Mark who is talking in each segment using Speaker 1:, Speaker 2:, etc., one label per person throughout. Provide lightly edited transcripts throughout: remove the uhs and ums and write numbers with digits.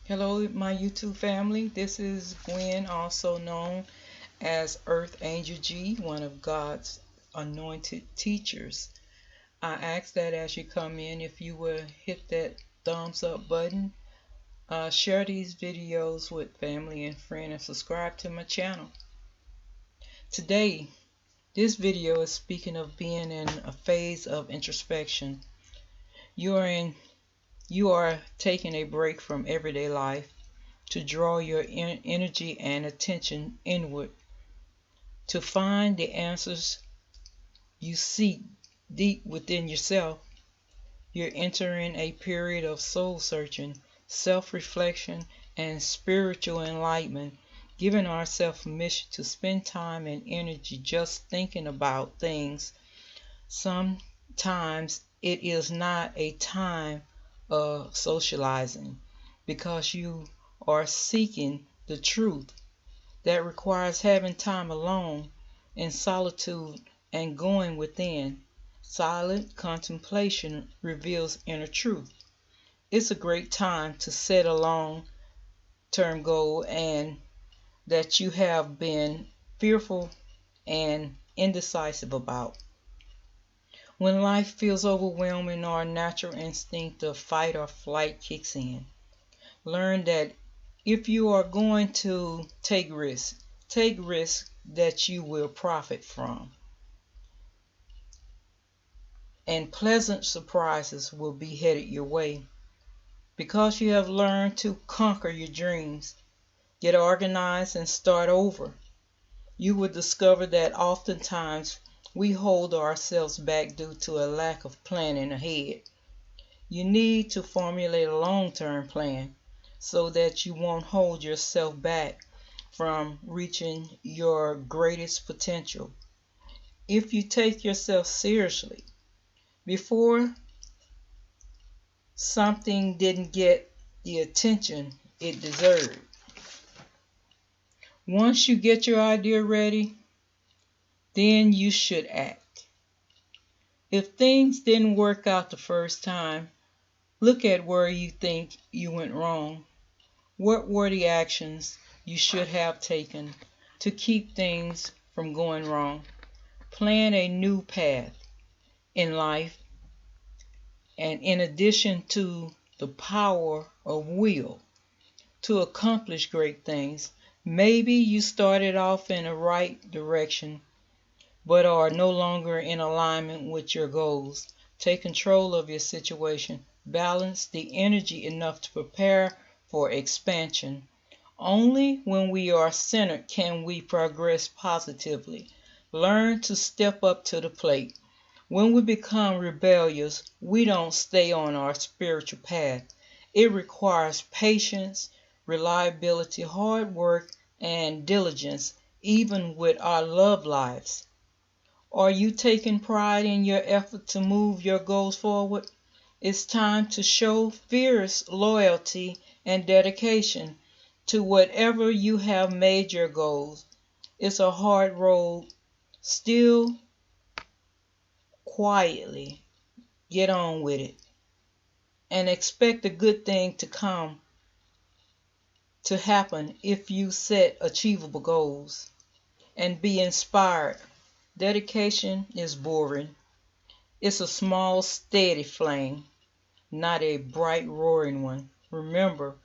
Speaker 1: Hello, my YouTube family. This is Gwen, also known as Earth Angel G, one of God's anointed teachers. I ask that as you come in, if you will hit that thumbs up button, share these videos with family and friends, and subscribe to my channel. Today, this video is speaking of being in a phase of introspection. You are taking a break from everyday life to draw your energy and attention inward to find the answers you seek deep within yourself. You're entering a period of soul searching, self-reflection, and spiritual enlightenment, giving ourselves permission to spend time and energy just thinking about things. Sometimes it is not a time of socializing because you are seeking the truth. That requires having time alone in solitude and going within. Silent contemplation reveals inner truth. It's a great time to set a long-term goal and that you have been fearful and indecisive about. When life feels overwhelming, our natural instinct of fight or flight kicks in. Learn that if you are going to take risks that you will profit from. And pleasant surprises will be headed your way. Because you have learned to conquer your dreams, get organized and start over, you will discover that oftentimes we hold ourselves back due to a lack of planning ahead. You need to formulate a long-term plan so that you won't hold yourself back from reaching your greatest potential. If you take yourself seriously, before something didn't get the attention it deserved. Once you get your idea ready, then you should act. If things didn't work out the first time, look at where you think you went wrong. What were the actions you should have taken to keep things from going wrong? Plan a new path in life, and in addition to the power of will to accomplish great things, maybe you started off in the right direction but are no longer in alignment with your goals. Take control of your situation. Balance the energy enough to prepare for expansion. Only when we are centered can we progress positively. Learn to step up to the plate. When we become rebellious, we don't stay on our spiritual path. It requires patience, reliability, hard work, and diligence, even with our love lives. Are you taking pride in your effort to move your goals forward? It's time to show fierce loyalty and dedication to whatever you have made your goals. It's a hard road. Still quietly get on with it and expect a good thing to happen if you set achievable goals. And be inspired. Dedication is boring. It's a small, steady flame, not a bright, roaring one. Remember,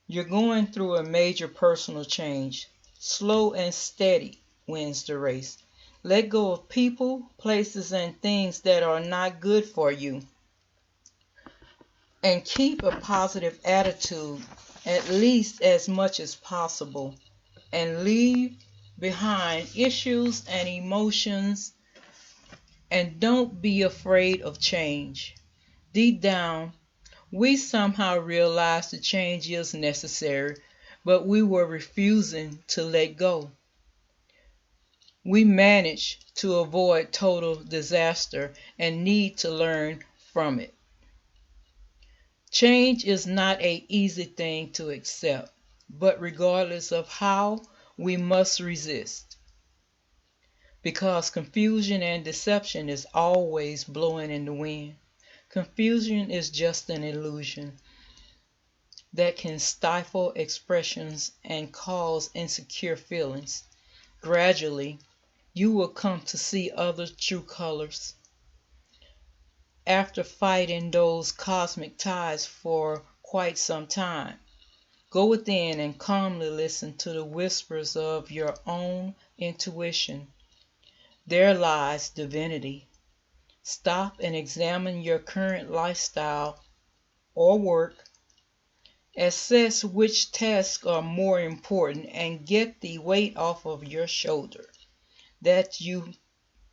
Speaker 1: you're going through a major personal change. Slow and steady wins the race. Let go of people, places, and things that are not good for you. And keep a positive attitude at least as much as possible. And leave behind issues and emotions. And don't be afraid of change. Deep down, we somehow realize the change is necessary, but we were refusing to let go. We managed to avoid total disaster and need to learn from it. Change is not an easy thing to accept, but regardless of how, we must resist. Because confusion and deception is always blowing in the wind. Confusion is just an illusion. that can stifle expressions and cause insecure feelings. Gradually, you will come to see other true colors. After fighting those cosmic tides for quite some time, go within and calmly listen to the whispers of your own intuition. There lies divinity. Stop and examine your current lifestyle or work. Assess which tasks are more important and get the weight off of your shoulder that you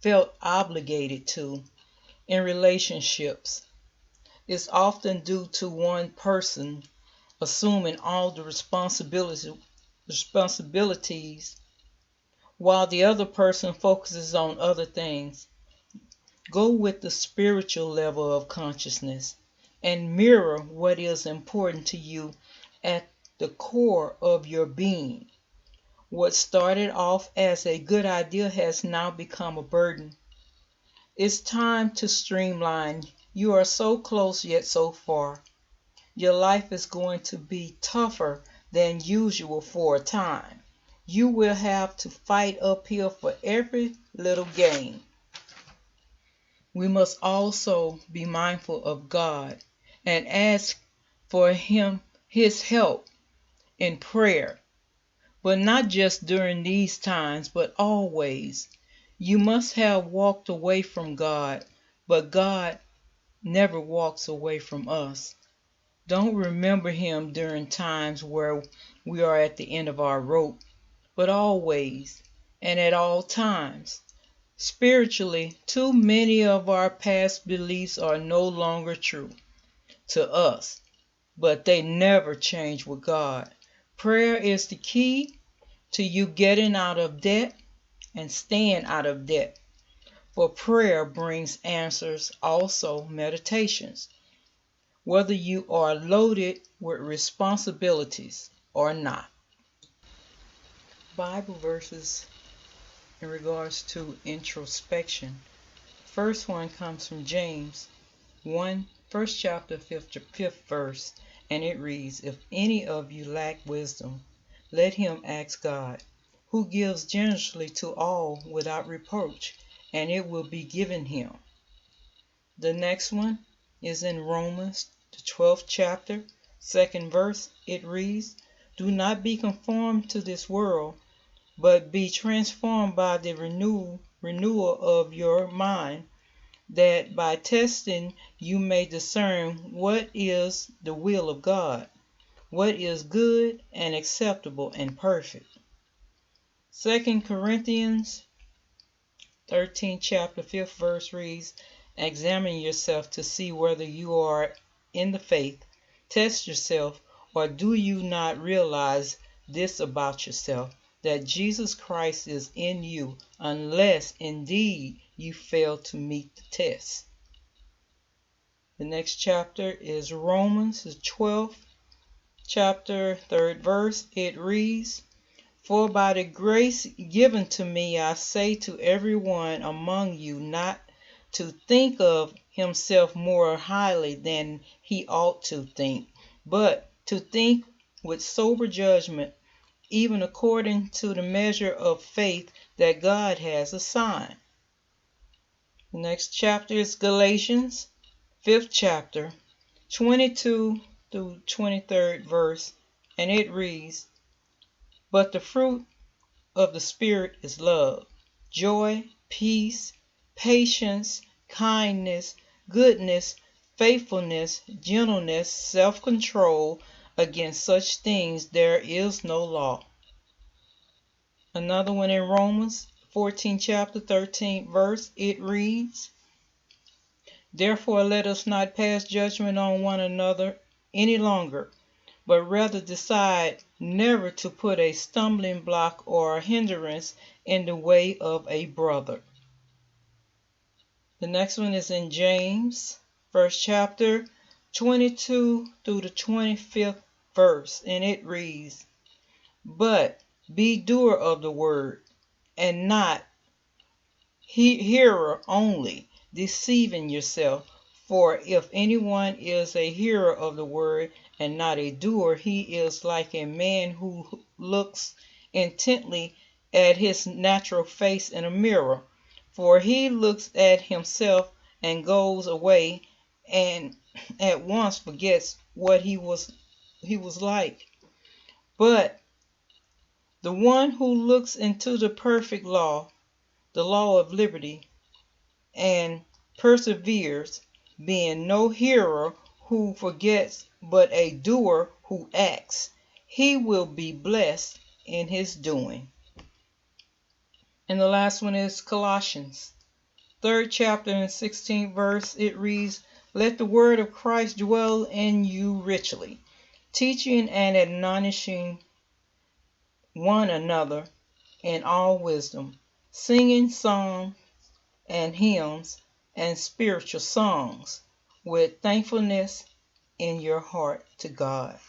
Speaker 1: felt obligated to. In relationships, it's often due to one person assuming all the responsibilities while the other person focuses on other things. Go with the spiritual level of consciousness and mirror what is important to you at the core of your being. What started off as a good idea has now become a burden. It's time to streamline. You are so close yet so far. Your life is going to be tougher than usual for a time. You will have to fight uphill for every little gain. We must also be mindful of God and ask for His help in prayer, but not just during these times, but always. You must have walked away from God, but God never walks away from us. Don't remember Him during times where we are at the end of our rope, but always and at all times. Spiritually, too many of our past beliefs are no longer true to us, but they never change with God. Prayer is the key to you getting out of debt and staying out of debt. For prayer brings answers, also meditations, whether you are loaded with responsibilities or not. Bible verses in regards to introspection. First one comes from James 1, first chapter, fifth verse, and it reads, "If any of you lack wisdom, let him ask God, who gives generously to all without reproach, and it will be given him." The next one is in Romans, the 12th chapter, second verse. It reads, "Do not be conformed to this world, but be transformed by the renewal of your mind, that by testing you may discern what is the will of God, what is good and acceptable and perfect." 2 Corinthians 13th chapter 5th verse reads, "Examine yourself to see whether you are in the faith. Test yourself, or do you not realize this about yourself, that Jesus Christ is in you, unless indeed you fail to meet the test." The next chapter is Romans, the 12th chapter, 3rd verse. It reads, "For by the grace given to me, I say to everyone among you not to think of himself more highly than he ought to think, but to think with sober judgment, even according to the measure of faith that God has assigned." The next chapter is Galatians, 5th chapter, 22 through 23rd verse, and it reads, "But the fruit of the Spirit is love, joy, peace, patience, kindness, goodness, faithfulness, gentleness, self-control. Against such things there is no law." Another one in Romans 14th chapter, 13th verse, it reads, "Therefore let us not pass judgment on one another any longer, but rather decide never to put a stumbling block or a hindrance in the way of a brother." The next one is in James, 1st chapter, 22 through the 25th verse, and it reads, "But be doer of the word, and not hearer only, deceiving yourself. For if anyone is a hearer of the word and not a doer, he is like a man who looks intently at his natural face in a mirror. For he looks at himself and goes away and at once forgets what he was like. But the one who looks into the perfect law, the law of liberty, and perseveres, being no hearer who forgets, but a doer who acts, he will be blessed in his doing. And the last one is Colossians, 3rd chapter and 16th verse. It reads, "Let the word of Christ dwell in you richly, teaching and admonishing one another in all wisdom, singing psalms and hymns and spiritual songs with thankfulness in your heart to God."